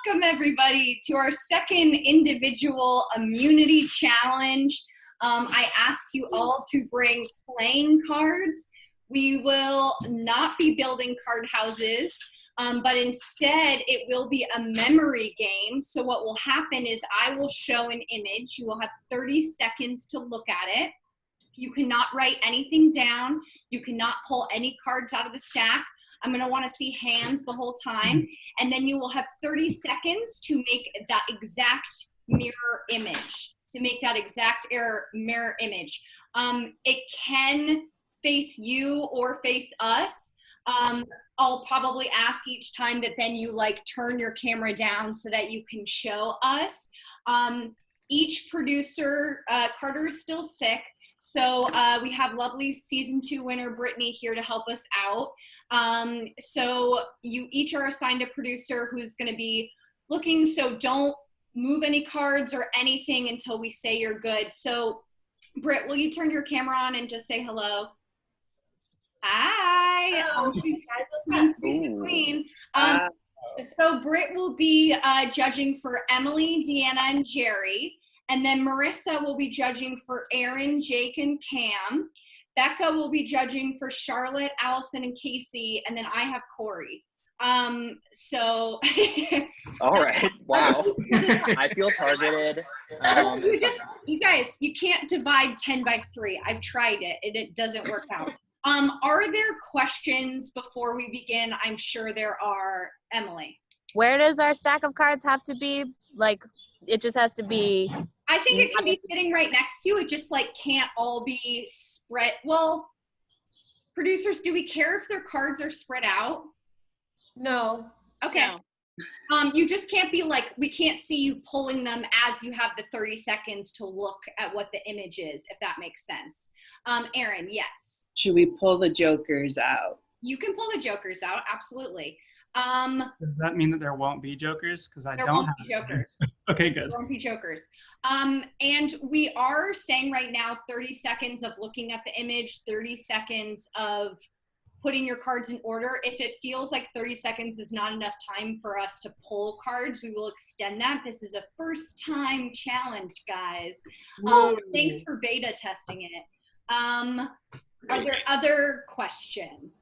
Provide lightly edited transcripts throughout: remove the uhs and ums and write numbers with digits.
Welcome everybody to our second individual immunity challenge. I asked you all to bring playing cards. We will not be building card houses, but instead it will be a memory game. So what will happen is I will show an image. You will have 30 seconds to look at it. You cannot write anything down. You cannot pull any cards out of the stack. I'm going to want to see hands the whole time. And then you will have 30 seconds to make that exact mirror image, mirror image. It can face you or face us. I'll probably ask each time that then you turn your camera down so that you can show us. Each producer, Carter is still sick, so we have lovely season 2 winner Brittany here to help us out. So you each are assigned a producer who's going to be looking, so don't move any cards or anything until we say you're good. So Britt, will you turn your camera on and just say hello? Hi. Queen. So Britt will be judging for Emily, Deanna, and Jerry. And then Marissa will be judging for Aaron, Jake, and Cam. Becca will be judging for Charlotte, Allison, and Casey. And then I have Corey. So. All right. Wow. I feel targeted. You guys, you can't divide 10 by 3. I've tried it and it doesn't work out. Are there questions before we begin? I'm sure there are. Emily. Where does our stack of cards have to be? It just has to be. I think it can be sitting right next to you. It just can't all be spread. Well, producers, do we care if their cards are spread out? No. Okay. No. You just can't be we can't see you pulling them as you have the 30 seconds to look at what the image is, if that makes sense. Aaron, yes. Should we pull the jokers out? You can pull the jokers out, absolutely. Does that mean that there won't be jokers? Because there won't be jokers. Okay, good. There won't be jokers. And we are saying right now 30 seconds of looking at the image, 30 seconds of putting your cards in order. If it feels like 30 seconds is not enough time for us to pull cards, we will extend that. This is a first time challenge, guys. Thanks for beta testing it. Are there other questions?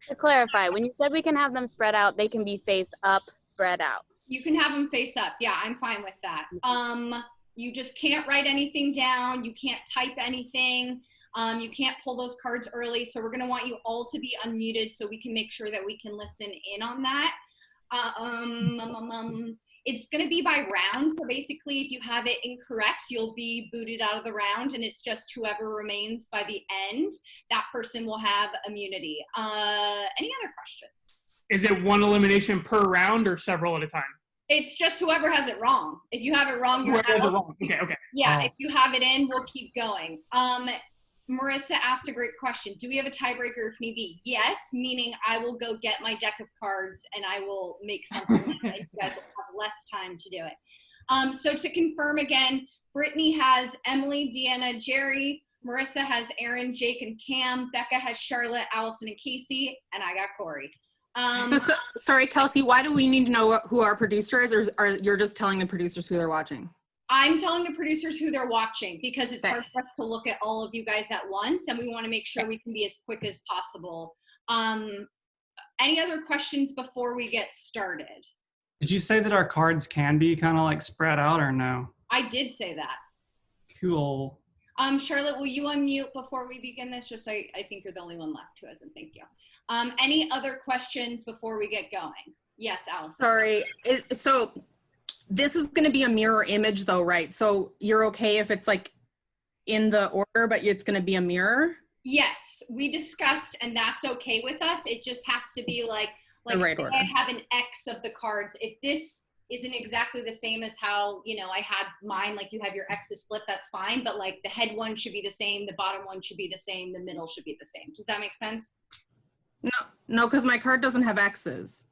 To clarify, when you said we can have them spread out, they can be face up, spread out. You can have them face up. Yeah, I'm fine with that. You just can't write anything down. You can't type anything. You can't pull those cards early. So we're going to want you all to be unmuted so we can make sure that we can listen in on that. It's going to be by round. So basically, if you have it incorrect, you'll be booted out of the round, and it's just whoever remains by the end, that person will have immunity. Any other questions? Is it one elimination per round or several at a time? It's just whoever has it wrong. If you have it wrong, you're whoever has it wrong. Okay. Yeah, if you have it in, we'll keep going. Marissa asked a great question. Do we have a tiebreaker if need be? Yes, meaning I will go get my deck of cards and I will make something and you guys will have less time to do it. So to confirm again, Brittany has Emily, Deanna, Jerry. Marissa has Aaron, Jake, and Cam. Becca has Charlotte, Allison, and Casey. And I got Corey. Sorry, Kelsey, why do we need to know who our producer is, or you're just telling the producers who they're watching? I'm telling the producers who they're watching because it's hard for us to look at all of you guys at once, and we want to make sure we can be as quick as possible. Any other questions before we get started? Did you say that our cards can be kind of spread out or no? I did say that. Cool. Charlotte, will you unmute before we begin this? Just so I think you're the only one left who hasn't. Thank you. Any other questions before we get going? Yes, Allison. Sorry. So this is going to be a mirror image though, right? So you're okay if it's in the order, but it's going to be a mirror? Yes, we discussed, and that's okay with us. It just has to be the right say order. I have an X of the cards. If this isn't exactly the same as how, I had mine, you have your X's split, that's fine. But the head one should be the same, the bottom one should be the same, the middle should be the same. Does that make sense? No, because my card doesn't have X's.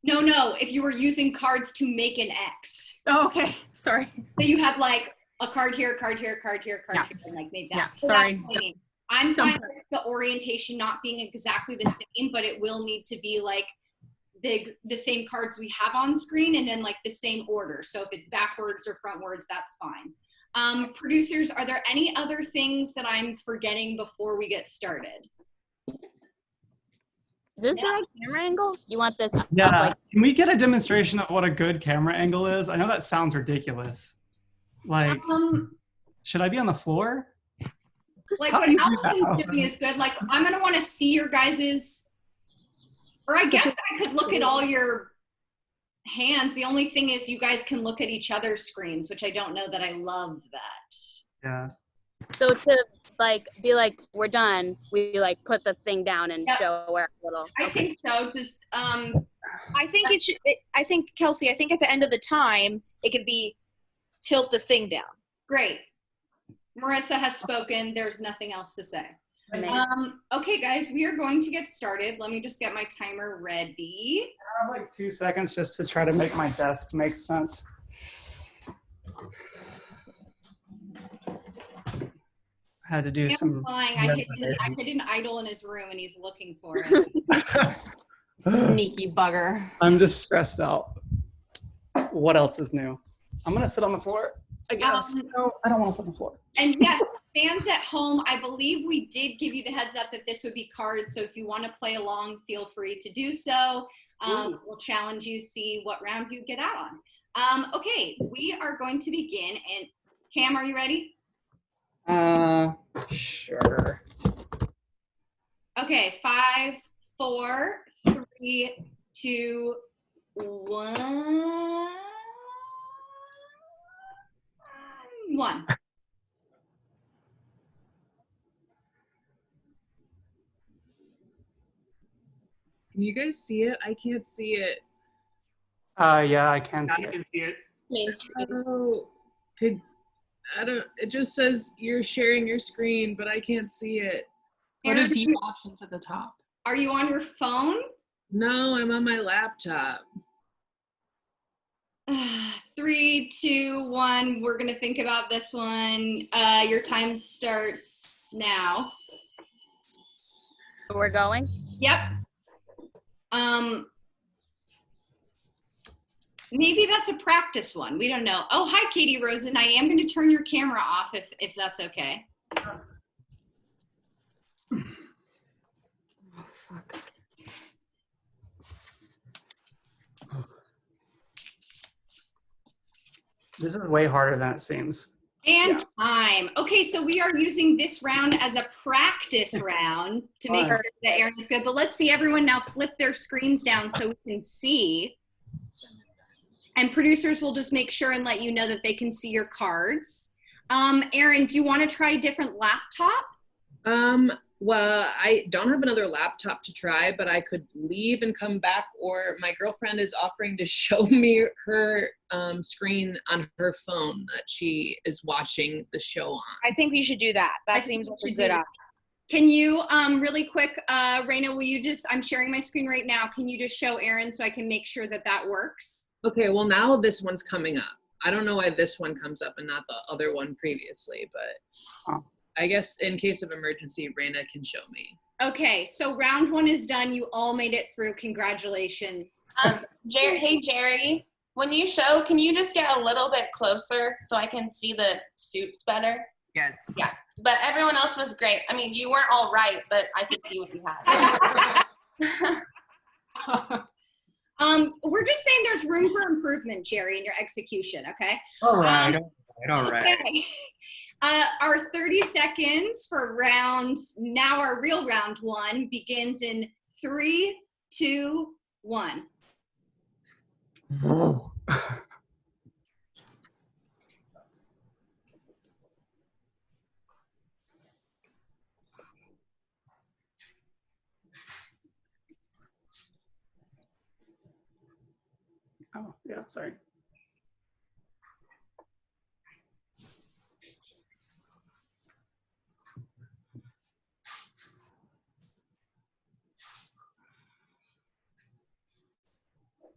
No, if you were using cards to make an X. Oh, okay, sorry. So you had a card here, a card here, a card here, a card here, and made that. Yeah, so sorry. I'm fine with the orientation not being exactly the same, but it will need to be the same cards we have on screen and then like the same order. So if it's backwards or frontwards, that's fine. Producers, are there any other things that I'm forgetting before we get started? Is this the right camera angle? You want this up Yeah. like Can we get a demonstration of what a good camera angle is? I know that sounds ridiculous. Like, should I be on the floor? Like How what do you do Allison's that? doing is good. Like I'm gonna want to see your guys's, or I guess I could look at all your hands. The only thing is you guys can look at each other's screens, which I don't know that I love that. Yeah. so to like be like we're done, we like put the thing down and Yep. show our little I think so. Just I think it should. I think Kelsey. I think at the end of the time, it could be tilt the thing down. great. Marissa has spoken. There's nothing else to say. amazing. Okay, guys, we are going to get started. Let me just get my timer ready. I have like 2 seconds just to try to make my desk make sense. I had to do I'm some. flying. I hit an idol in his room and he's looking for it. Sneaky bugger. I'm just stressed out. What else is new? I'm gonna sit on the floor, I guess. No, I don't want to sit on the floor. And yes, fans at home, I believe we did give you the heads up that this would be cards. So if you want to play along, feel free to do so. We'll challenge you, see what round you get out on. Okay, we are going to begin. And Cam, are you ready? Sure. Okay, 5, 4, 3, 2, 1. 1. Can you guys see it? I can't see it. Yeah, I can Now see you it. can see it. Oh, it just says you're sharing your screen, but I can't see it. What Aaron, are view options at the top? are you on your phone? No, I'm on my laptop. 3, 2, 1. We're gonna think about this one. Your time starts now. We're going. Yep. Maybe that's a practice one. We don't know. Oh, hi, Katie Rosen. I am going to turn your camera off if that's okay. Oh, fuck. This is way harder than it seems. And time. Okay, so we are using this round as a practice round to make sure that Aaron is good. But let's see everyone now flip their screens down so we can see. And producers will just make sure and let you know that they can see your cards. Aaron, do you want to try a different laptop? Well, I don't have another laptop to try, but I could leave and come back, or my girlfriend is offering to show me her screen on her phone that she is watching the show on. I think we should do that. I That think seems we like a should good do that. option. Can you, really quick, Raina, will you just, I'm sharing my screen right now. Can you just show Aaron so I can make sure that that works? Okay, well now this one's coming up. I don't know why this one comes up and not the other one previously, but I guess in case of emergency, Raina can show me. Okay, so round 1 is done. You all made it through. Congratulations. Hey, Jerry, when you show, can you just get a little bit closer so I can see the suits better? Yes. Yeah, but everyone else was great. I mean, you weren't all right, but I could see what you had. We're just saying there's room for improvement, Jerry, in your execution, okay? All right. All right. Okay. Our 30 seconds for now our real round 1 begins in 3, 2, 1. Whoa. Oh, yeah, sorry.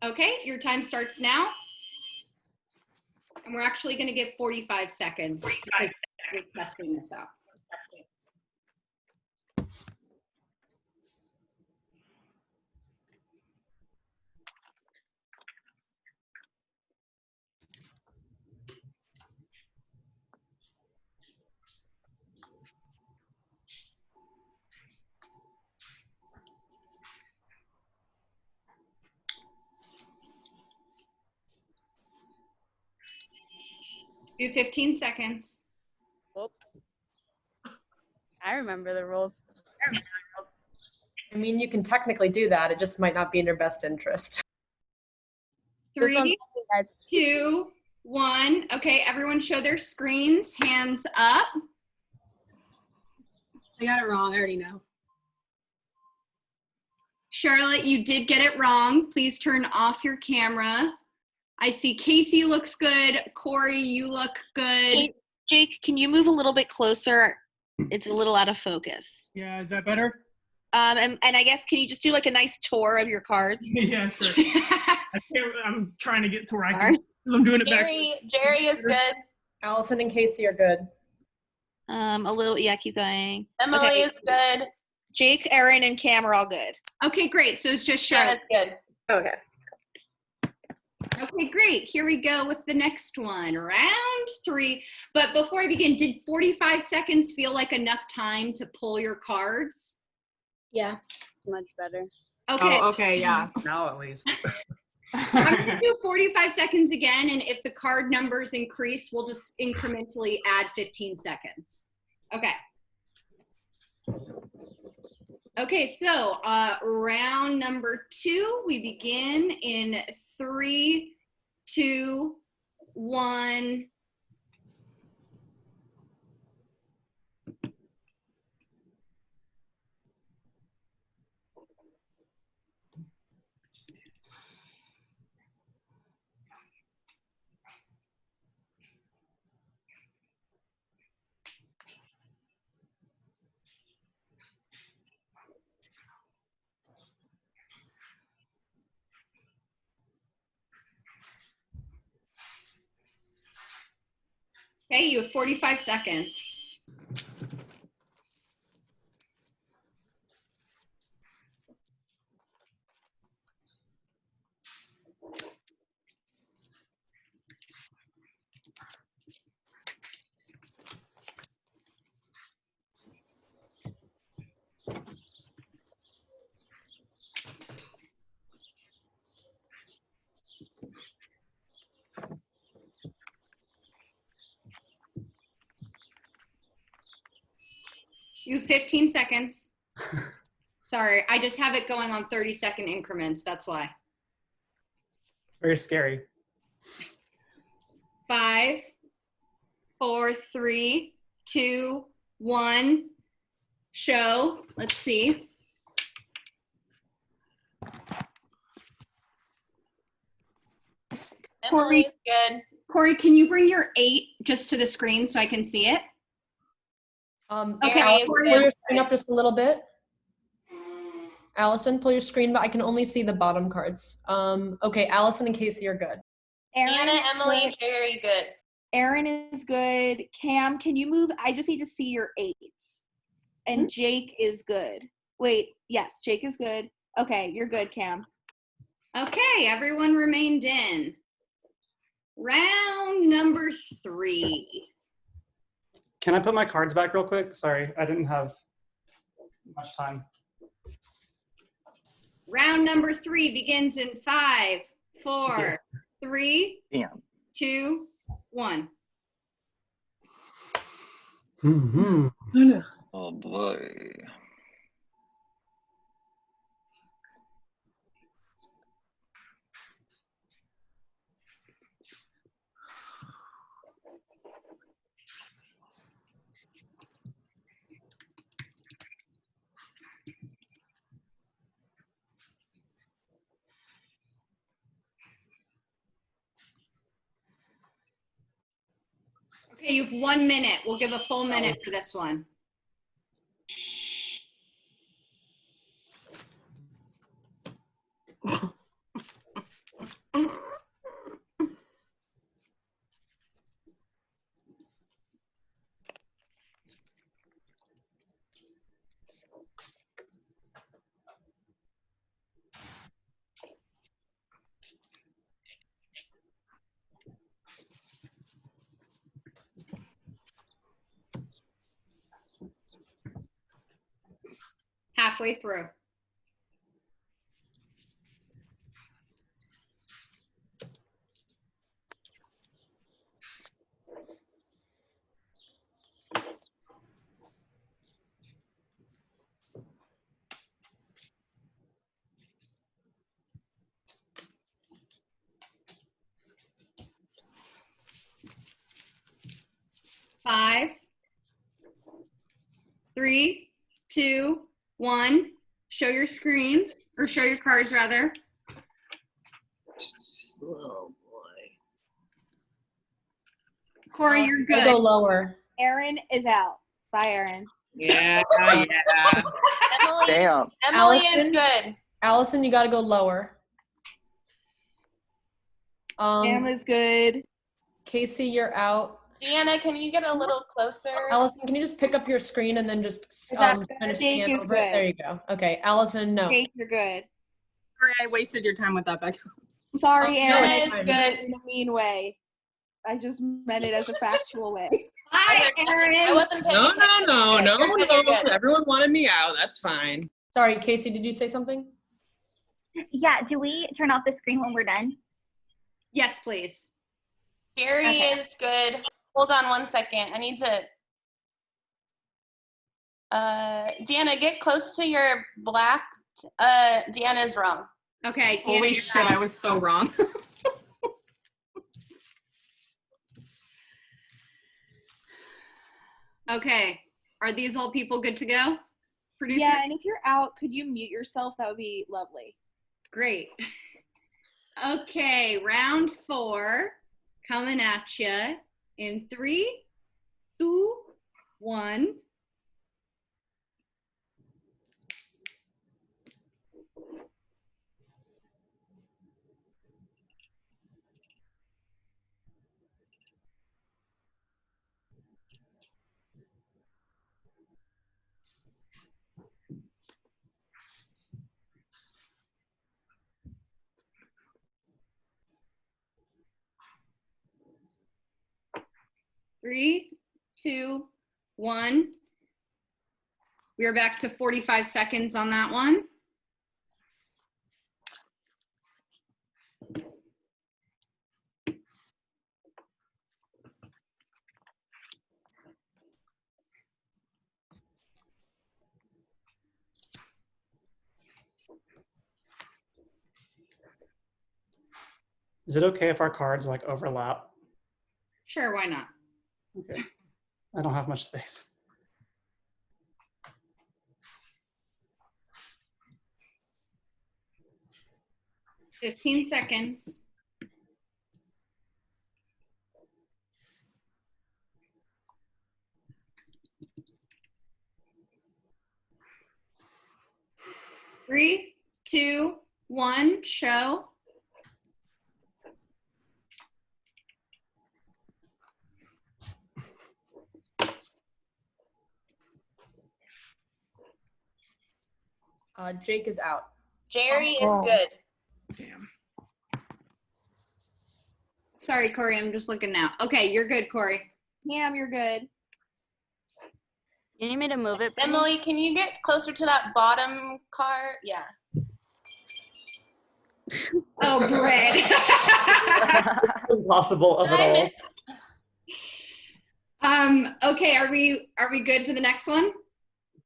Okay, your time starts now. And we're actually going to give 45 seconds because we're testing this out. Do 15 seconds. I remember the rules. I mean, you can technically do that. It just might not be in your best interest. This one's 3, for you guys. 2, 1. Okay, everyone show their screens. Hands up. I got it wrong. I already know. Charlotte, you did get it wrong. Please turn off your camera. I see Casey looks good. Corey, you look good. Jake, can you move a little bit closer? It's a little out of focus. Yeah, is that better? And I guess, can you just do like a nice tour of your cards? Yeah, sure. I'm trying to get to where I can. I'm doing it back. Jerry is good. Allison and Casey are good. A little, yeah, keep going. Emily Okay. is good. Jake, Erin, and Cam are all good. Okay, great. So it's just Shannon's Charlotte. good. Okay. Okay, great. Here we go with the next one. Round 3. But before I begin, did 45 seconds feel like enough time to pull your cards? Yeah, much better. Okay. Oh, okay, yeah. Now at least. I'm going to do 45 seconds again, and if the card numbers increase, we'll just incrementally add 15 seconds. Okay. Okay, so round number 2, we begin in 3, 2, 1. Okay, you have 45 seconds. You have 15 seconds. Sorry, I just have it going on 30-second increments. That's why. Very scary. 5, 4, 3, 2, 1. Show. Let's see. Emily's good. Corey, can you bring your 8 just to the screen so I can see it? Okay, Mary is Pull good. your screen up just a little bit. Allison, pull your screen, but I can only see the bottom cards. Okay, Allison and Casey are good. Anna, is Emily, good. Jerry good. Erin is good. Cam, can you move? I just need to see your 8s. And Jake is good. Wait, yes, Jake is good. Okay, you're good, Cam. Okay, everyone remained in. Round number 3. Can I put my cards back real quick? Sorry, I didn't have much time. Round number 3 begins in 5, 4, 3, Damn. 2, 1. Mm-hmm. Oh boy. Okay, you have 1 minute. We'll give a full minute for this one. Halfway through. 5, 3, 2, 1. Show your screens, or show your cards rather. Oh boy. Corey, you're I go good. lower. Aaron is out. Bye, Aaron. Yeah. Damn. Emily Allison? is good. Allison, you got to go lower. Cam is good. Casey, you're out. Deanna, can you get a little closer? Allison, can you just pick up your screen and then just that kind good? of Jake scan is over it? good. There you go. Okay, Allison, no. Jake, you're good. Sorry, I wasted your time with that, Becky. Sorry, Oh, Aaron. Deanna I is didn't good. mean it in a mean way. I just meant it as a factual way. Hi, I Aaron. wasn't paying No, attention. no. You're good, you're good. Everyone wanted me out. That's fine. Sorry, Casey, did you say something? Yeah, do we turn off the screen when we're done? Yes, please. Jerry Okay. is good. Hold on 1 second. I need to. Deanna, get close to your black. Deanna's wrong. Okay, Deanna, Holy you're shit, out. I was so wrong. Okay, are these all people good to go? Producer? Yeah, and if you're out, could you mute yourself? That would be lovely. Great. Okay, round 4 coming at you in 3, 2, 1. Three, 2, 1. We are back to 45 seconds on that one. Is it okay if our cards like overlap? Sure, why not? Okay. I don't have much space. $15 seconds. Three, 2, 1, show. Jake is out. Jerry is good. Damn. Sorry, Corey, I'm just looking now. Okay, you're good, Corey. Cam, you're good. You need me to move it, please? Emily, can you get closer to that bottom card? Yeah. Oh, bread. Impossible of Did it I all. miss? Okay, are we good for the next one?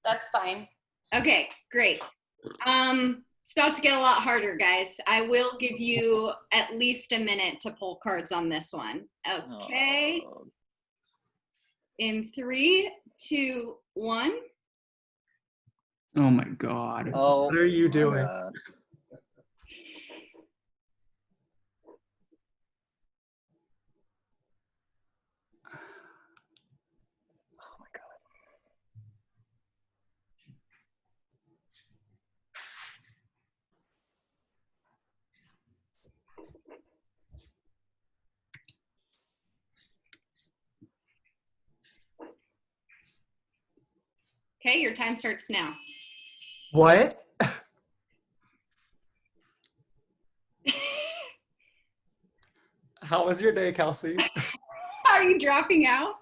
That's fine. Okay, great. It's about to get a lot harder, guys. I will give you at least a minute to pull cards on this one. Okay. Oh. In 3, 2, 1. Oh my God. Oh, What are you my doing? God. Oh my God. Okay, your time starts now. What? How was your day, Kelsey? Are you dropping out?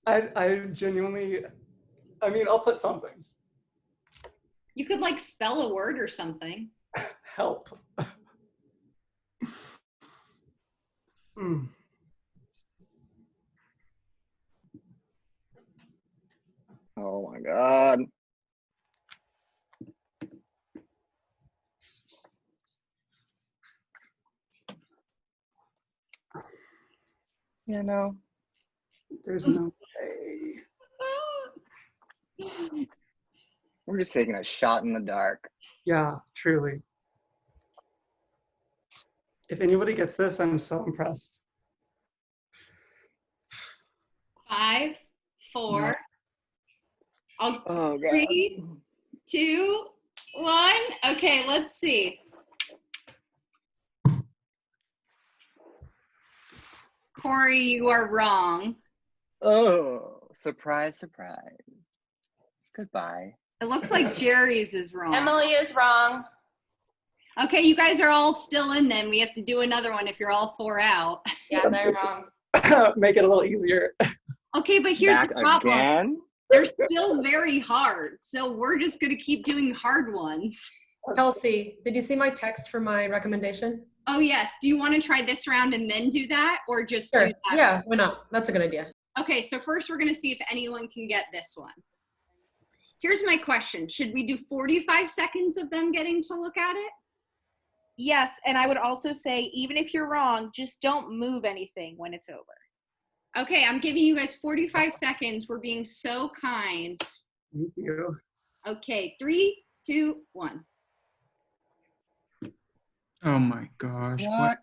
I genuinely, I mean, I'll put something. You could like spell a word or something. Help. Oh my God. You know. There's no way. We're just taking a shot in the dark. Yeah, truly. If anybody gets this, I'm so impressed. 5, 4. Oh, God. 3, 2, 1. Okay, let's see. Corey, you are wrong. Oh, surprise, surprise. Goodbye. It looks like Jerry's is wrong. Emily is wrong. Okay, you guys are all still in then. We have to do another one if you're all 4 out. Yeah, they're wrong. Make it a little easier. Okay, but here's Back the problem. again? They're still very hard, so we're just going to keep doing hard ones. Kelsey, did you see my text for my recommendation? Oh, yes. Do you want to try this round and then do that, or just Sure. do that? Yeah, why not? That's a good idea. Okay, so first we're going to see if anyone can get this one. Here's my question. Should we do 45 seconds of them getting to look at it? Yes, and I would also say, even if you're wrong, just don't move anything when it's over. Okay, I'm giving you guys 45 seconds. We're being so kind. Thank you. Okay, 3, 2, 1. Oh my gosh. What?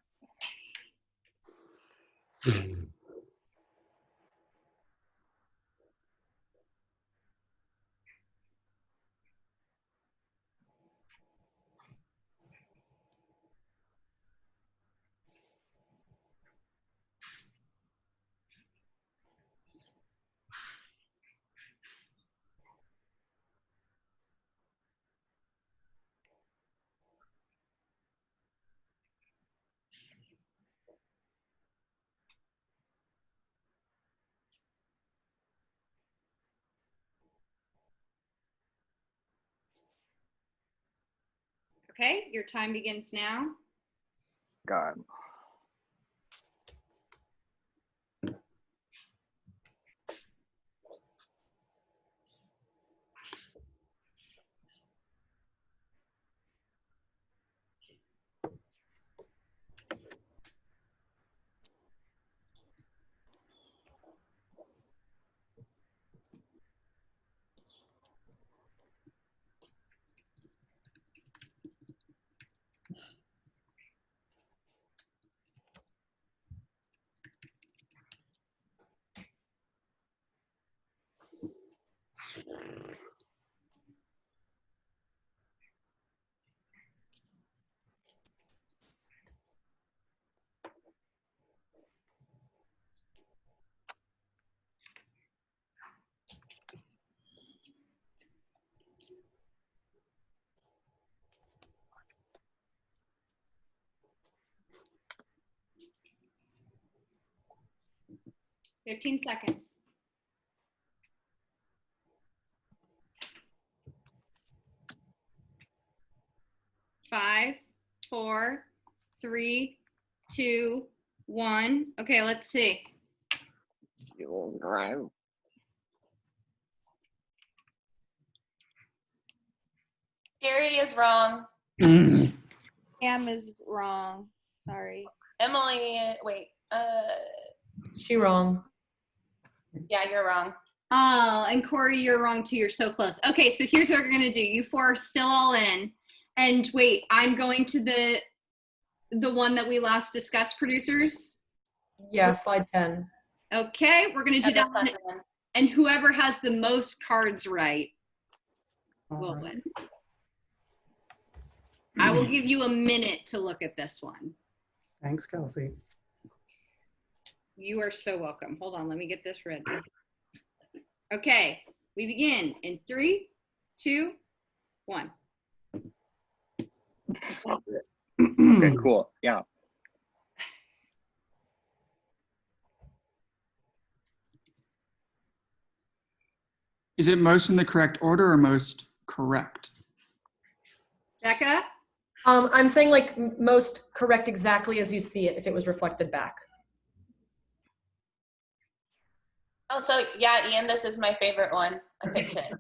Okay, your time begins now. God. Fifteen seconds. Five, 4, 3, 2, 1. Okay, let's see. You grind. Gary is wrong. Cam is wrong. Sorry. Emily, wait. She wrong. Yeah, you're wrong. Oh, and Corey, you're wrong too. You're so close. Okay, so here's what we're gonna do. You 4 are still all in. And wait, I'm going to the one that we last discussed, producers. Yeah, slide 10. Okay, we're gonna do that one. And whoever has the most cards right will win. I will give you a minute to look at this one. Thanks, Kelsey. You are so welcome. Hold on, let me get this ready. Okay, we begin in 3, 2, 1. Okay, cool. Yeah. Is it most in the correct order or most correct? Becca? I'm saying like most correct exactly as you see it if it was reflected back. Oh, so yeah, Ian, this is my favorite one. I picked it.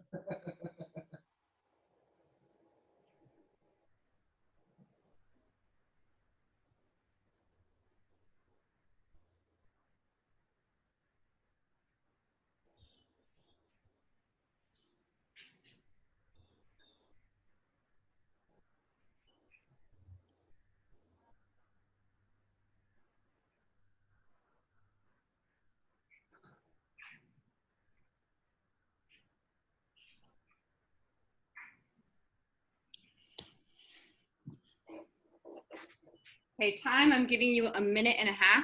Okay, time, I'm giving you a minute and a half.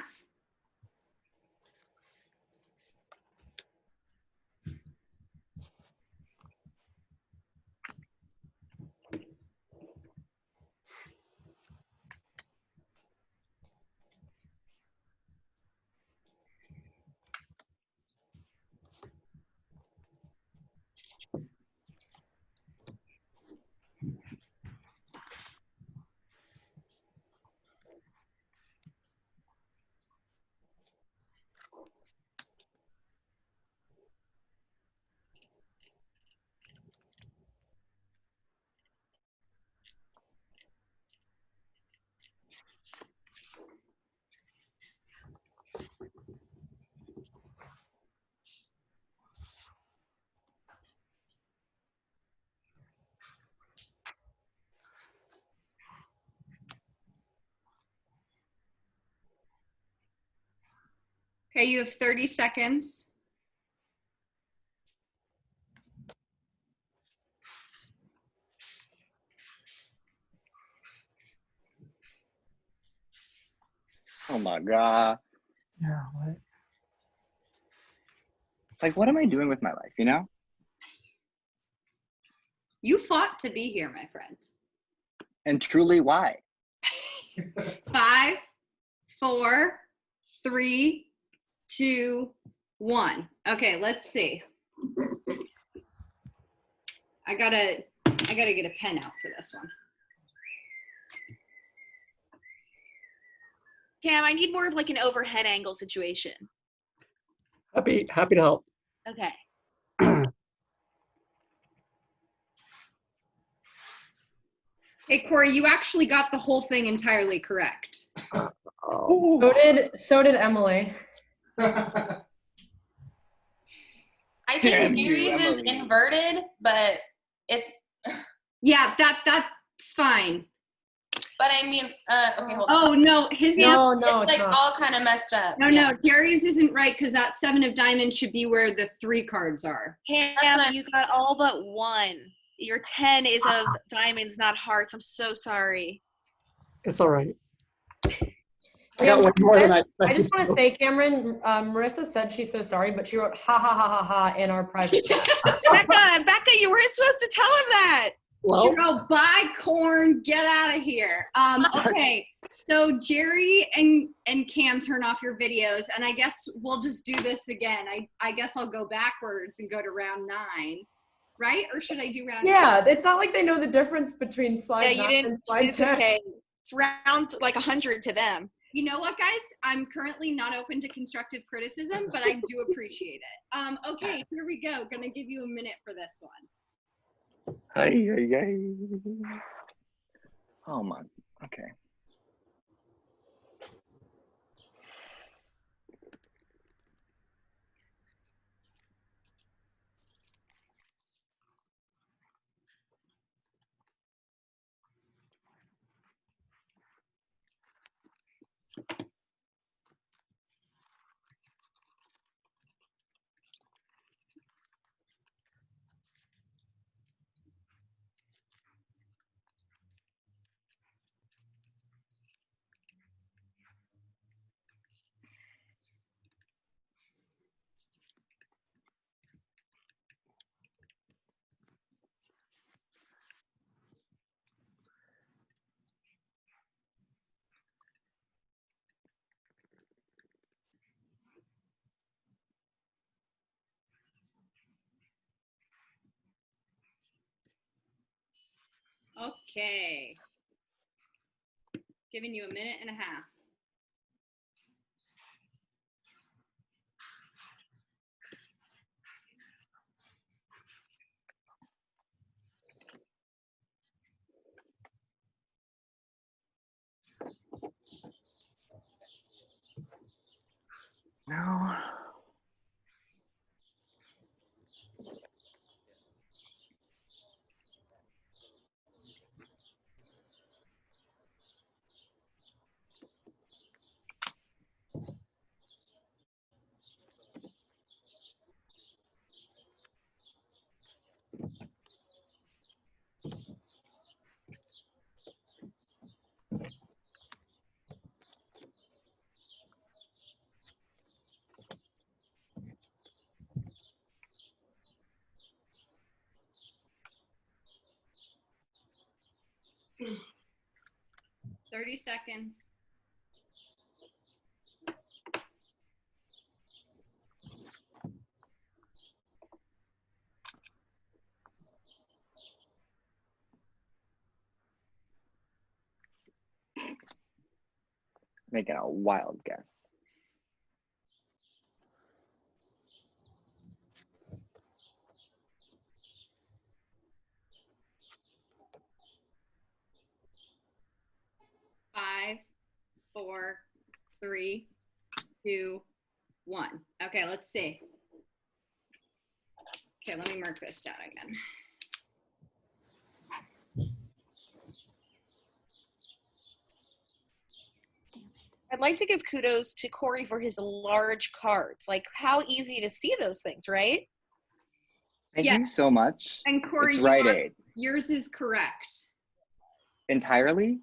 Okay, you have 30 seconds. Oh my God. Yeah, what? Like, what am I doing with my life, you know? You fought to be here, my friend. And truly, why? 5, 4, 3, 2, 1. Okay, let's see. I gotta get a pen out for this one. Cam, I need more of like an overhead angle situation. Happy to help. Okay. Hey, Corey, you actually got the whole thing entirely correct. So did Emily. I think Damn you, Jerry's is Emily. inverted, but it. Yeah, that's fine. But I mean, okay, hold on. Oh no, his No, It's like not. all kind of messed up. No, Yeah. no, Jerry's isn't right because that 7 of diamonds should be where the 3 cards are. Cam, you got all but 1. Your 10 is of diamonds, not hearts. I'm so sorry. It's all right. I Yeah, got one more than I I expected. just want to say, Cameron, Marissa said she's so sorry, but she wrote ha ha ha ha ha in our private chat. Becca, you weren't supposed to tell him that. Well, She wrote, buy corn, get out of here. Okay, so Jerry and Cam turn off your videos, and I guess we'll just do this again. I guess I'll go backwards and go to round 9, right? Or should I do round 8? Yeah, it's not like they know the difference between slide 9 and slide 10. Okay. It's round like 100 to them. You know what, guys? I'm currently not open to constructive criticism, but I do appreciate it. Okay, here we go. Gonna give you a minute for this one. Hey. Oh my. Okay. Okay. Giving you a minute and a half. No. 30 seconds. Making a wild guess. Five, 4, 3, 2, 1. Okay, let's see. Okay, let me mark this down again. I'd like to give kudos to Corey for his large cards. Like, how easy to see those things, right? Thank you so much. And Corey, it's Rite Aid. Yours is correct. Entirely?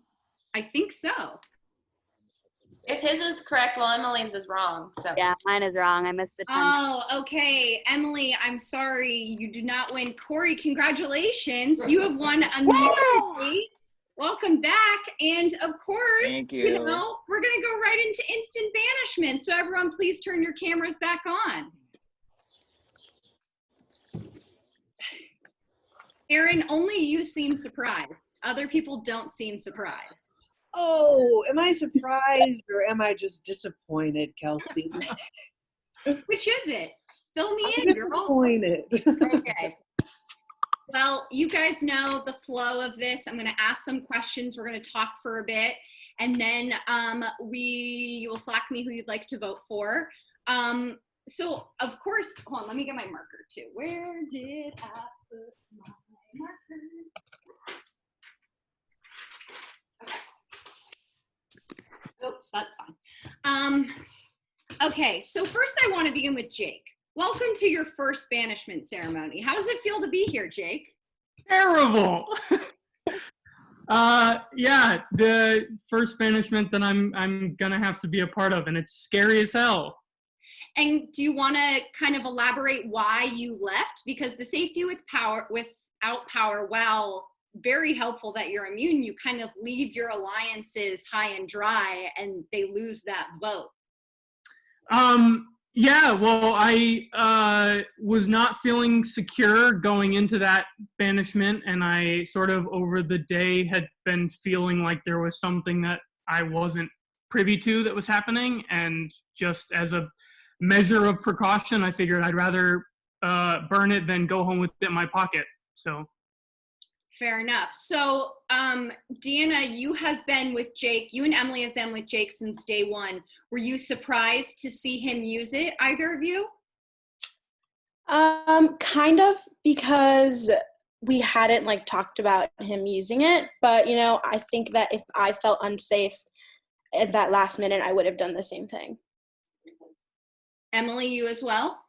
I think so. If his is correct, well, Emily's is wrong. So yeah, mine is wrong. I missed the 10. Oh, okay. Emily, I'm sorry. You do not win. Corey, congratulations. You have won immunity. Welcome back. And of course, Thank you. know, we're going to go right into instant banishment. So everyone, please turn your cameras back on. Aaron, only you seem surprised. Other people don't seem surprised. Oh, am I surprised or am I just disappointed, Kelsey? Which is it? Fill me I'm in, girl. disappointed. Okay. Well, you guys know the flow of this. I'm going to ask some questions. We're going to talk for a bit, and then you will Slack me who you'd like to vote for. So, of course, hold on. Let me get my marker too. Where did I put my marker? Okay. Oops, that's fine. Okay, so first I want to begin with Jake. Welcome to your first banishment ceremony. How does it feel to be here, Jake? Terrible. Yeah, the first banishment that I'm gonna have to be a part of, and it's scary as hell. And do you want to kind of elaborate why you left? Because the safety without power, while very helpful that you're immune, you kind of leave your alliances high and dry, and they lose that vote. Yeah, well, I was not feeling secure going into that banishment, and I sort of over the day had been feeling like there was something that I wasn't privy to that was happening, and just as a measure of precaution, I figured I'd rather burn it than go home with it in my pocket. So. Fair enough. So, Deanna, you have been with Jake. You and Emily have been with Jake since day one. Were you surprised to see him use it, either of you? Kind of, because we hadn't talked about him using it. But, I think that if I felt unsafe at that last minute, I would have done the same thing. Emily, you as well?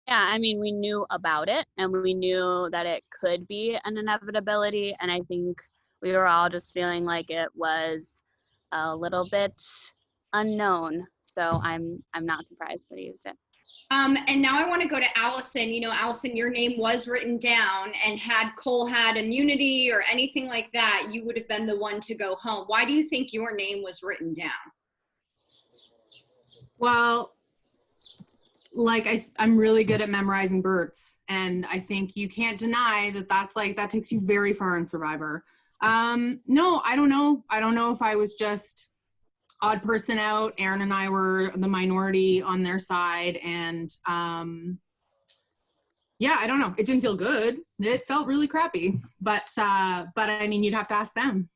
Yeah, I mean, we knew about it, and we knew that it could be an inevitability, and I think we were all just feeling like it was a little bit unknown. So I'm not surprised that he used it. And now I want to go to Allison. Allison, your name was written down, and had Cole had immunity or anything like that, you would have been the one to go home. Why do you think your name was written down? Well, I'm really good at memorizing birds, and I think you can't deny that takes you very far in Survivor. No, I don't know. I don't know if I was just odd person out. Aaron and I were the minority on their side, and yeah, I don't know. It didn't feel good. It felt really crappy, but I mean, you'd have to ask them.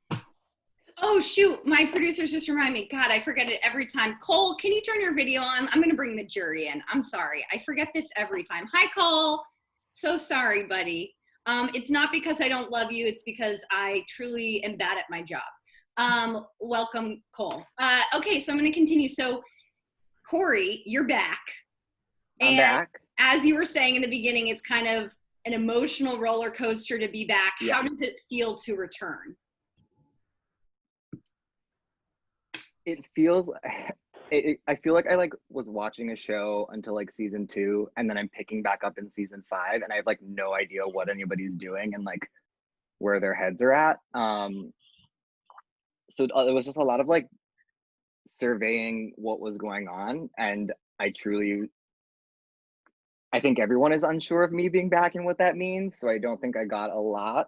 Oh, shoot. My producers just remind me. God, I forget it every time. Cole, can you turn your video on? I'm going to bring the jury in. I'm sorry. I forget this every time. Hi, Cole. So sorry, buddy. It's not because I don't love you. It's because I truly am bad at my job. Welcome, Cole. Okay, so I'm going to continue. So, Corey, you're back. I'm back. As you were saying in the beginning, it's kind of an emotional roller coaster to be back. Yeah. How does it feel to return? It feels I feel like I was watching a show until season 2, and then I'm picking back up in season 5, and I have no idea what anybody's doing and where their heads are at. so it was just a lot of like surveying what was going on, and I think everyone is unsure of me being back and what that means, so I don't think I got a lot.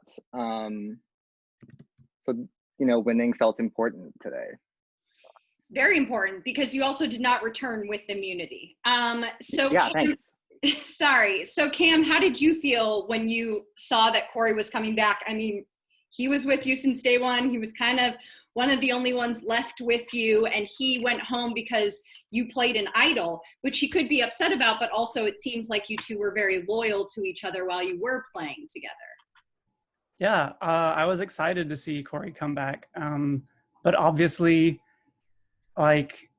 So, winning felt important today. Very important, because you also did not return with immunity. So Yeah, Cam, thanks. sorry. So Cam, how did you feel when you saw that Corey was coming back? I mean, he was with you since day one. He was kind of one of the only ones left with you, and he went home because you played an idol, which he could be upset about, but also it seems like you two were very loyal to each other while you were playing together. Yeah, I was excited to see Corey come back. But obviously, like,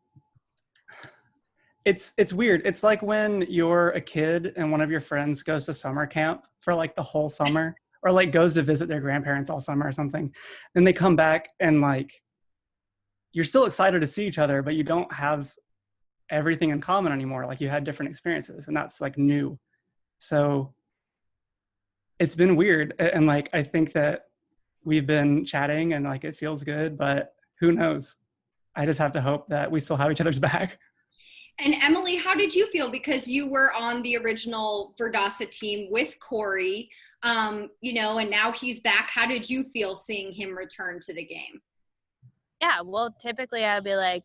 it's weird. It's like when you're a kid and one of your friends goes to summer camp for like the whole summer, or like goes to visit their grandparents all summer or something. Then they come back and like, you're still excited to see each other, but you don't have everything in common anymore. Like you had different experiences, and that's like new. So it's been weird. And like, I think that we've been chatting and like, it feels good, but who knows? I just have to hope that we still have each other's back. And Emily, how did you feel? Because you were on the original Verdasa team with Corey, and now he's back. How did you feel seeing him return to the game? Yeah, well, typically I'd be like,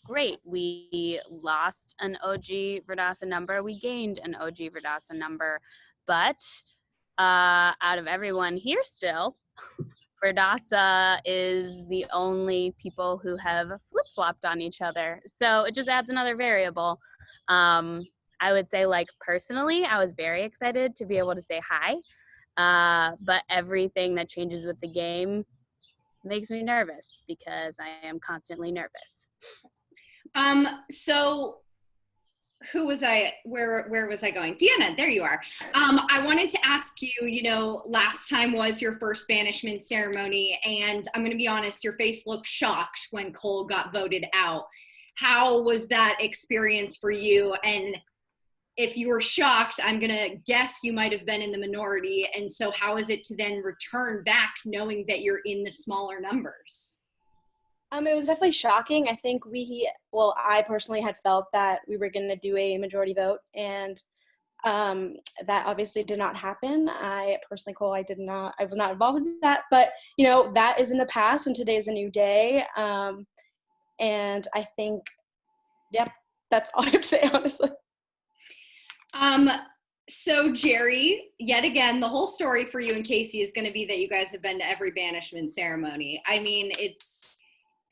great, we lost an OG Verdasa number, we gained an OG Verdasa number, but out of everyone here still, Verdasa is the only people who have flip-flopped on each other. So it just adds another variable. I would say, like, personally, I was very excited to be able to say hi. But everything that changes with the game makes me nervous because I am constantly nervous. So who was I, where was I going? Deanna, there you are. I wanted to ask you, last time was your first banishment ceremony, and I'm going to be honest, your face looked shocked when Cole got voted out. How was that experience for you? And if you were shocked, I'm going to guess you might have been in the minority. And so how is it to then return back knowing that you're in the smaller numbers? It was definitely shocking. I think I personally had felt that we were going to do a majority vote, and that obviously did not happen. I personally, Cole, I was not involved in that, but that is in the past, and today is a new day. And I think, yep, that's all I have to say, honestly. So Jerry, yet again, the whole story for you and Casey is going to be that you guys have been to every banishment ceremony. I mean,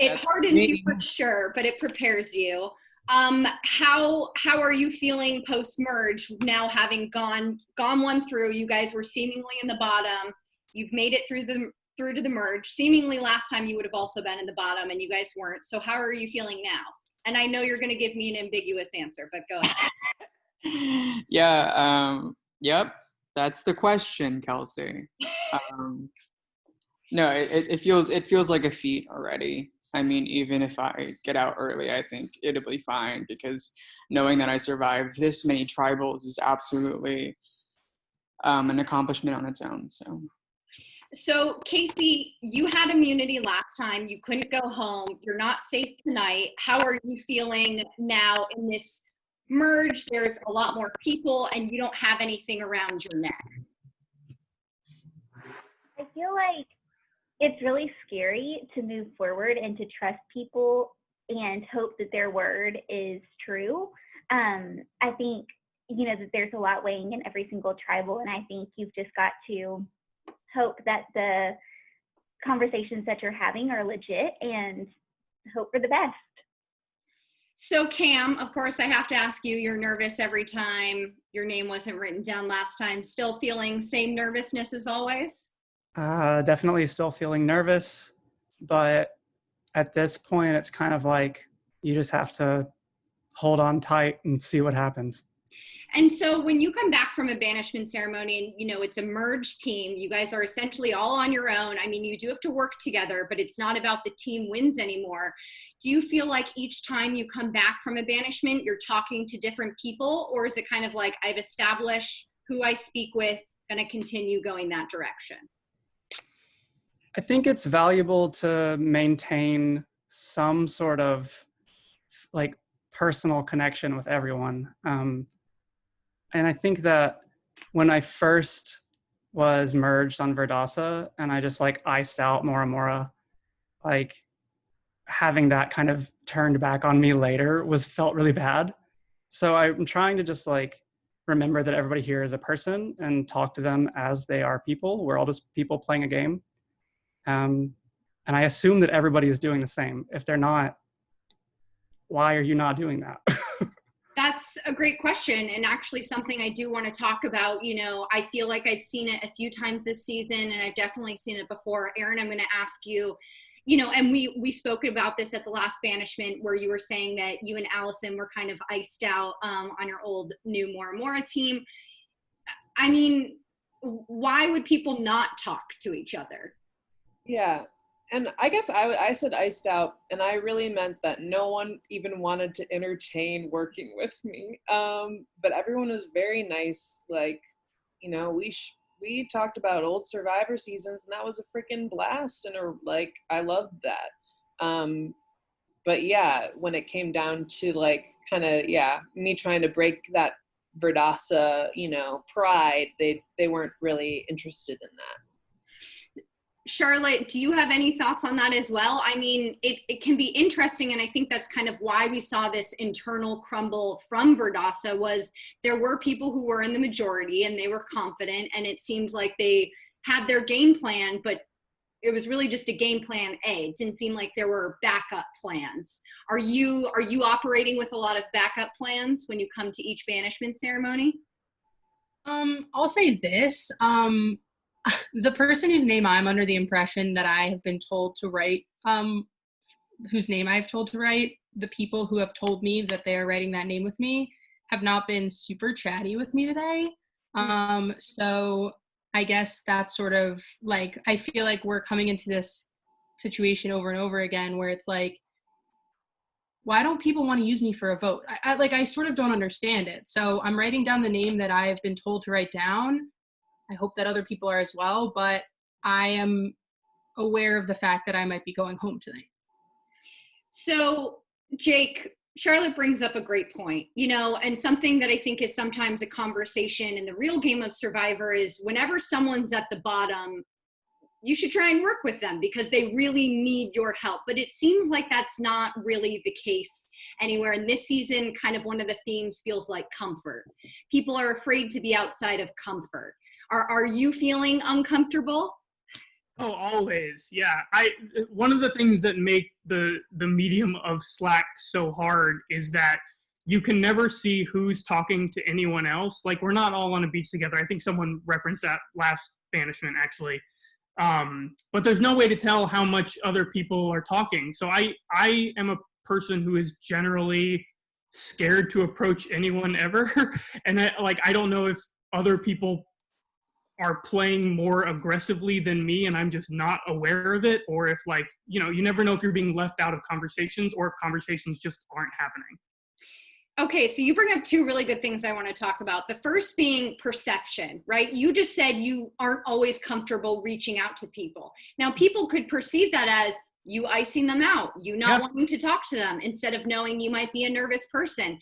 it hardens you for sure, but it prepares you. How are you feeling post-merge now, having gone one through? You guys were seemingly in the bottom. You've made it through to the merge. Seemingly last time you would have also been in the bottom, and you guys weren't. So how are you feeling now? And I know you're going to give me an ambiguous answer, but go ahead. Yeah. Yep. That's the question, Kelsey. No, it feels like a feat already. I mean, even if I get out early, I think it'll be fine, because knowing that I survived this many tribals is absolutely an accomplishment on its own. So Casey, you had immunity last time. You couldn't go home. You're not safe tonight. How are you feeling now in this merge? There's a lot more people and you don't have anything around your neck. I feel like it's really scary to move forward and to trust people and hope that their word is true. I think, that there's a lot weighing in every single tribal, and I think you've just got to hope that the conversations that you're having are legit and hope for the best. So Cam, of course, I have to ask you, you're nervous every time your name wasn't written down last time. Still feeling same nervousness as always? Definitely still feeling nervous, but at this point, it's kind of like you just have to hold on tight and see what happens. And so when you come back from a banishment ceremony and, it's a merged team, you guys are essentially all on your own. I mean, you do have to work together, but it's not about the team wins anymore. Do you feel like each time you come back from a banishment, you're talking to different people? Or is it kind of like, I've established who I speak with, going to continue going that direction? I think it's valuable to maintain some sort of like personal connection with everyone. And I think that when I first was merged on Verdasa and I just like iced out Mora Mora, like having that kind of turned back on me later was felt really bad. So I'm trying to just like remember that everybody here is a person and talk to them as they are people. We're all just people playing a game. And I assume that everybody is doing the same. If they're not, why are you not doing that? That's a great question, and actually something I do want to talk about. You know, I feel like I've seen it a few times this season, and I've definitely seen it before. Erin, I'm going to ask you, you know, and we spoke about this at the last Banishment, where you were saying that you and Allison were kind of iced out on your old new Mora Mora team. I mean, why would people not talk to each other? Yeah. And I guess I said iced out, and I really meant that no one even wanted to entertain working with me. But everyone was very nice. Like, you know, we talked about old Survivor seasons, and that was a freaking blast. And like, I loved that. But yeah, when it came down to like kind of, yeah, me trying to break that Verdasa, you know, pride, they weren't really interested in that. Charlotte, do you have any thoughts on that as well? I mean, it can be interesting, and I think that's kind of why we saw this internal crumble from Verdasa. Was there were people who were in the majority and they were confident, and it seems like they had their game plan, but it was really just a game plan A. It didn't seem like there were backup plans. Are you operating with a lot of backup plans when you come to each banishment ceremony? I'll say this. The person whose name I'm under the impression that I have been told to write, whose name I've told to write, the people who have told me that they are writing that name with me have not been super chatty with me today. So I guess that's sort of like, I feel like we're coming into this situation over and over again where it's like, why don't people want to use me for a vote? I sort of don't understand it. So I'm writing down the name that I've been told to write down. I hope that other people are as well, but I am aware of the fact that I might be going home tonight. So, Jake, Charlotte brings up a great point, you know, and something that I think is sometimes a conversation in the real game of Survivor is whenever someone's at the bottom, you should try and work with them because they really need your help. But it seems like that's not really the case anywhere. And this season, kind of one of the themes feels like comfort. People are afraid to be outside of comfort. Are you feeling uncomfortable? Oh, always. Yeah. One of the things that make the medium of Slack so hard is that you can never see who's talking to anyone else. Like, we're not all on a beach together. I think someone referenced that last Banishment, actually. But there's no way to tell how much other people are talking. So I am a person who is generally scared to approach anyone ever. And I don't know if other people are playing more aggressively than me and I'm just not aware of it, or if you never know if you're being left out of conversations or if conversations just aren't happening. Okay, so you bring up two really good things I want to talk about. The first being perception, right? You just said you aren't always comfortable reaching out to people. Now, people could perceive that as you icing them out, you not wanting to talk to them, instead of knowing you might be a nervous person.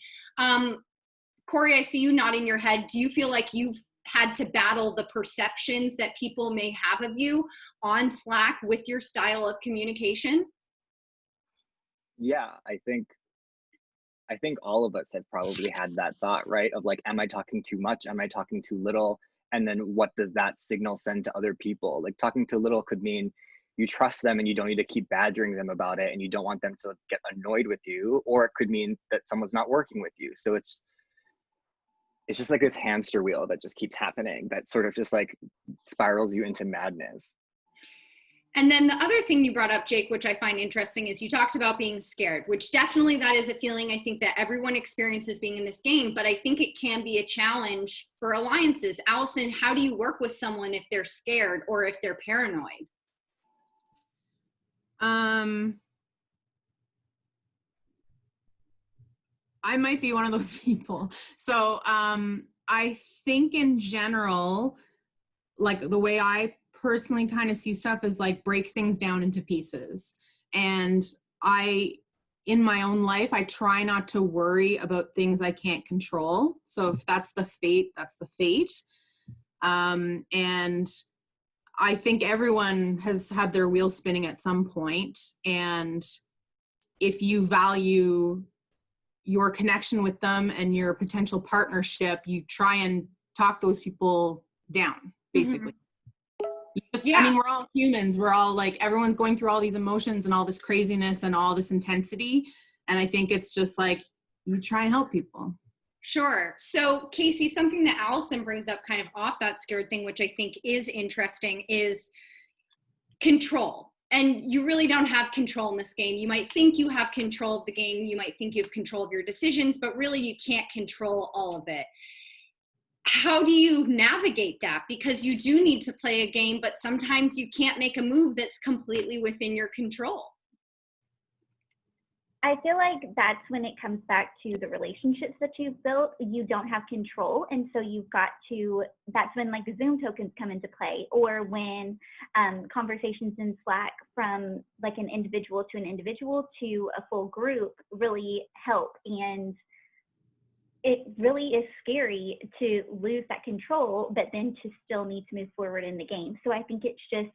Corey, I see you nodding your head. Do you feel like you've had to battle the perceptions that people may have of you on Slack with your style of communication? Yeah, I think all of us have probably had that thought, right? Of like, am I talking too much? Am I talking too little? And then what does that signal send to other people? Like, talking too little could mean you trust them and you don't need to keep badgering them about it and you don't want them to get annoyed with you, or it could mean that someone's not working with you. So it's just like this hamster wheel that just keeps happening, that sort of just like spirals you into madness. And then the other thing you brought up, Jake, which I find interesting, is you talked about being scared, which definitely that is a feeling I think that everyone experiences being in this game, but I think it can be a challenge for alliances. Allison, how do you work with someone if they're scared or if they're paranoid? I might be one of those people. So I think in general, like the way I personally kind of see stuff as like break things down into pieces. And in my own life, I try not to worry about things I can't control. So if that's the fate, that's the fate. And I think everyone has had their wheels spinning at some point. And if you value your connection with them and your potential partnership, you try and talk those people down, basically. I mean, we're all humans. We're all like, everyone's going through all these emotions and all this craziness and all this intensity. And I think it's just like, you try and help people. Sure. So Casey, something that Allison brings up kind of off that scared thing, which I think is interesting, is control. And you really don't have control in this game. You might think you have control of the game. You might think you have control of your decisions, but really you can't control all of it. How do you navigate that? Because you do need to play a game, but sometimes you can't make a move that's completely within your control. I feel like that's when it comes back to the relationships that you've built. You don't have control, and so you've got to, that's when like the Zoom tokens come into play, or when conversations in Slack from like an individual to a full group really help. And it really is scary to lose that control, but then to still need to move forward in the game. So I think it's just,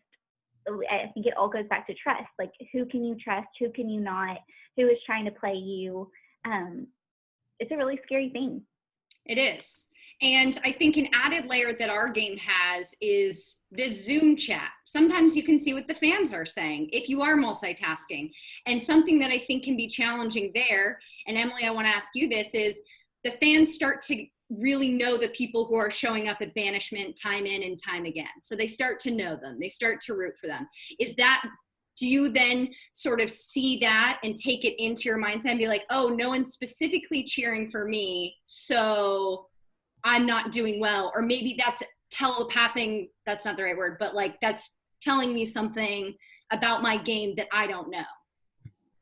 I think it all goes back to trust. Like, who can you trust? Who can you not? Who is trying to play you? It's a really scary thing. It is. And I think an added layer that our game has is this Zoom chat. Sometimes you can see what the fans are saying if you are multitasking. And something that I think can be challenging there, and Emily, I want to ask you this, is the fans start to really know the people who are showing up at Banishment time in and time again. So they start to know them. They start to root for them. Do you then sort of see that and take it into your mindset and be like, oh, no one's specifically cheering for me, so I'm not doing well? Or maybe that's telepathing, that's not the right word, but like that's telling me something about my game that I don't know.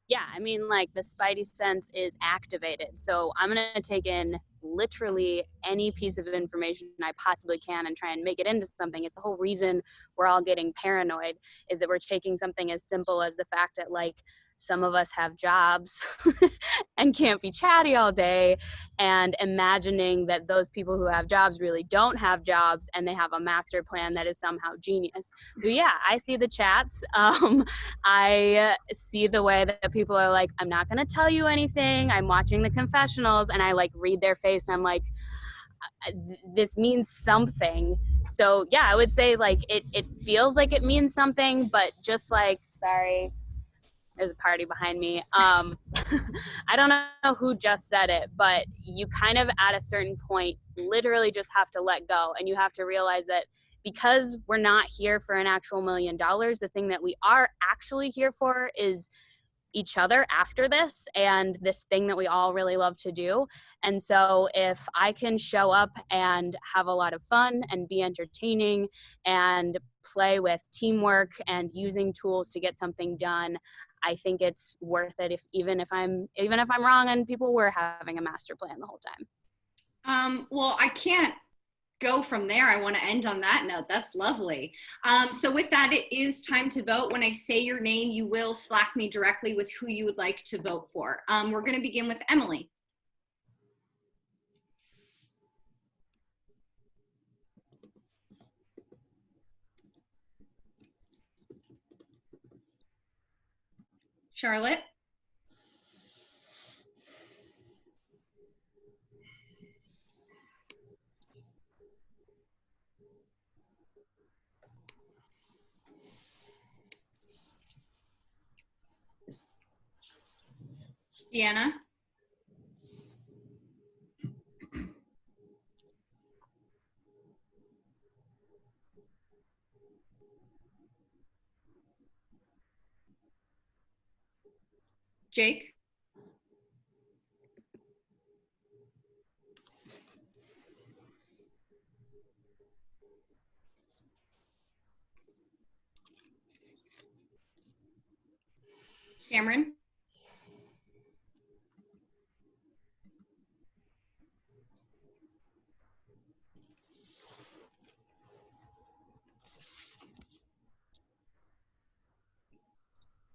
Yeah, I mean, like the Spidey sense is activated. So I'm going to take in literally any piece of information I possibly can and try and make it into something. It's the whole reason we're all getting paranoid, is that we're taking something as simple as the fact that like some of us have jobs and can't be chatty all day, and imagining that those people who have jobs really don't have jobs and they have a master plan that is somehow genius. So yeah, I see the chats. I see the way that people are like, I'm not going to tell you anything. I'm watching the confessionals, and I like read their face and I'm like, this means something. So yeah, I would say like it feels like it means something, but just like, sorry, there's a party behind me. I don't know who just said it, but you kind of at a certain point literally just have to let go, and you have to realize that because we're not here for an actual $1 million, the thing that we are actually here for is each other after this, and this thing that we all really love to do. And so if I can show up and have a lot of fun and be entertaining and play with teamwork and using tools to get something done, I think it's worth it, even if I'm wrong and people were having a master plan the whole time. Well, I can't go from there. I want to end on that note. That's lovely. So with that, it is time to vote. When I say your name, you will Slack me directly with who you would like to vote for. We're going to begin with Emily. Charlotte. Deanna. Jake. Cameron.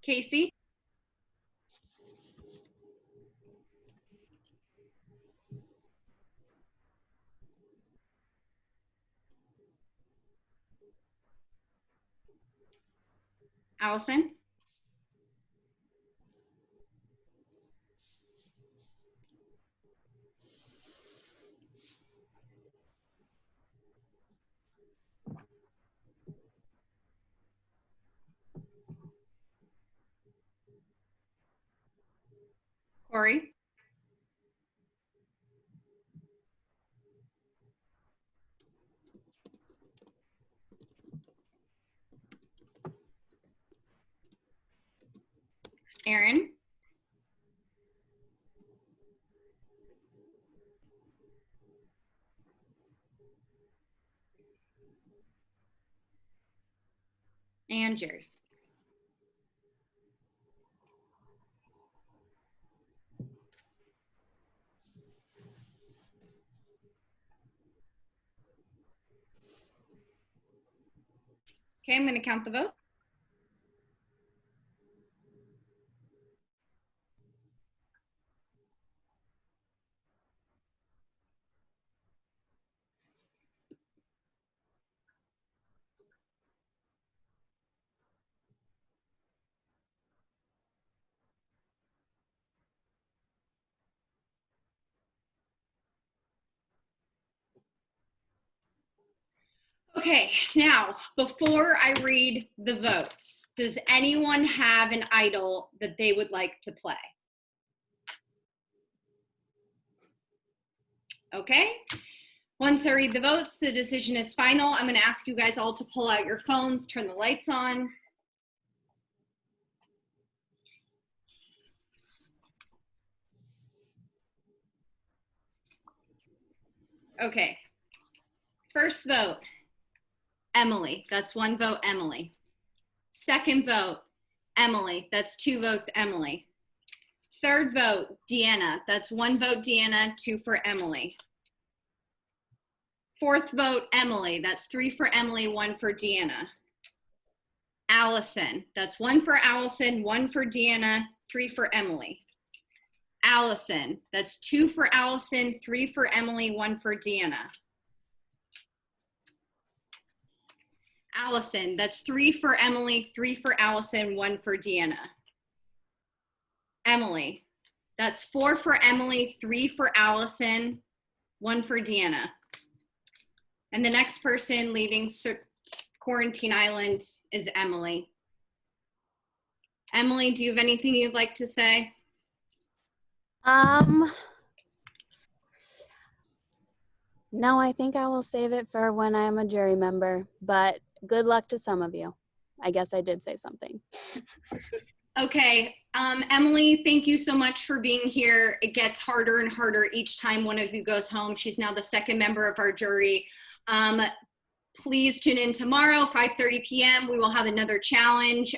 Casey? Allison? Corey? Aaron? And Jerry. Okay, I'm going to count the vote. Okay, now, before I read the votes, does anyone have an idol that they would like to play? Okay, once I read the votes, the decision is final. I'm going to ask you guys all to pull out your phones, turn the lights on. Okay, first vote, Emily. That's 1 vote, Emily. Second vote, Emily. That's 2 votes, Emily. Third vote, Deanna. That's 1 vote, Deanna, 2 for Emily. Fourth vote, Emily. That's 3 for Emily, 1 for Deanna. Allison. That's 1 for Allison, 1 for Deanna, 3 for Emily. Allison. That's 2 for Allison, 3 for Emily, 1 for Deanna. Allison. That's 3 for Emily, 3 for Allison, 1 for Deanna. Emily. That's 4 for Emily, 3 for Allison, 1 for Deanna. And the next person leaving Quarantine Island is Emily. Emily, do you have anything you'd like to say? No, I think I will save it for when I'm a jury member, but good luck to some of you. I guess I did say something. Okay, Emily, thank you so much for being here. It gets harder and harder each time one of you goes home. She's now the 2nd member of our jury. Please tune in tomorrow, 5:30 p.m. We will have another challenge.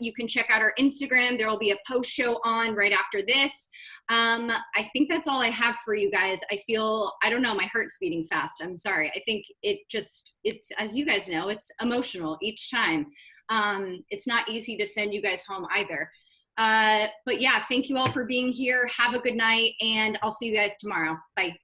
You can check out our Instagram. There will be a post show on right after this. I think that's all I have for you guys. I don't know, my heart's beating fast. I'm sorry. I think it's, as you guys know, it's emotional each time. It's not easy to send you guys home either. But yeah, thank you all for being here. Have a good night, and I'll see you guys tomorrow. Bye.